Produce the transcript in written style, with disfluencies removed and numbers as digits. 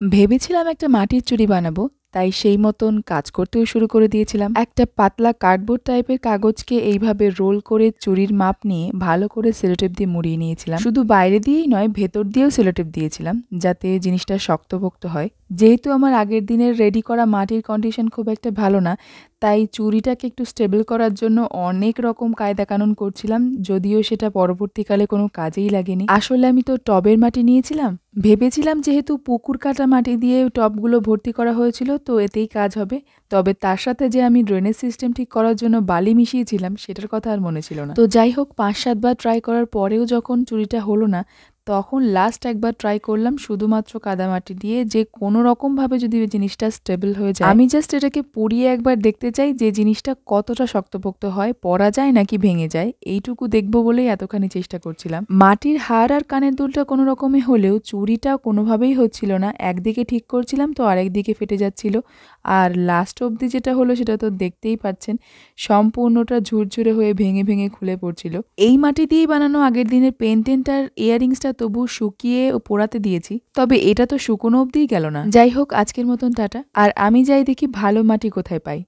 ভেবেছিলাম একটা মাটির চুড়ি বানাবো, তাই সেই মতন কাজ করতেও শুরু করে দিয়েছিলাম। একটা পাতলা কার্ডবোর্ড টাইপের কাগজকে এইভাবে রোল করে চুড়ির মাপ নিয়ে ভালো করে সেলোটেপ দিয়ে মুড়িয়ে নিয়েছিলাম। শুধু বাইরে দিয়েই নয়, ভেতর দিয়েও সেলোটেপ দিয়েছিলাম যাতে জিনিসটা শক্তপোক্ত হয়। যেহেতু আমার আগের দিনের রেডি করা মাটির কন্ডিশন খুব একটা ভালো না, তাই চুড়িটাকে একটু স্টেবল করার জন্য অনেক রকম কায়দা কানুন করছিলাম, যদিও সেটা পরবর্তীকালে কোনো কাজেই লাগেনি। আসলে আমি তো টবের মাটি নিয়েছিলাম, ভেবেছিলাম যেহেতু পুকুর কাটা মাটি দিয়ে টবগুলো ভর্তি করা হয়েছিল তো এতেই কাজ হবে। তবে তার সাথে যে আমি ড্রেনেজ সিস্টেম ঠিক করার জন্য বালি মিশিয়েছিলাম সেটার কথা আর মনে ছিল না। তো যাই হোক, ৫-৭ বার ট্রাই করার পরেও যখন চুড়িটা হলো না, তখন লাস্ট একবার ট্রাই করলাম শুধুমাত্র কাদামাটি দিয়ে, যে কোনো রকমভাবে যদি ওই জিনিসটা স্টেবল হয়ে যায়। আমি জাস্ট এটাকে পুড়িয়ে একবার দেখতে চাই যে জিনিসটা কতটা শক্তপোক্ত হয়, পড়া যায় নাকি ভেঙে যায়, এইটুকু দেখবো বলেই এতখানি চেষ্টা করছিলাম। মাটির হাড় আর কানের দুলটা কোনো রকমে হলেও চুড়িটা কোনোভাবেই হচ্ছিল না। একদিকে ঠিক করছিলাম তো আরেক দিকে ফেটে যাচ্ছিল। আর লাস্ট অবধি যেটা হলো সেটা তো দেখতেই পাচ্ছেন, সম্পূর্ণটা ঝুরঝুরে হয়ে ভেঙে ভেঙে খুলে পড়ছিল। এই মাটি দিয়েই বানানো আগের দিনের পেন্টেন্ট আর ইয়াররিংসটা তবু শুকিয়ে ও পোড়াতে দিয়েছি, তবে এটা তো শুকনো অবধিই গেল না। যাই হোক, আজকের মতন টাটা। আর আমি যাই দেখি ভালো মাটি কোথায় পাই।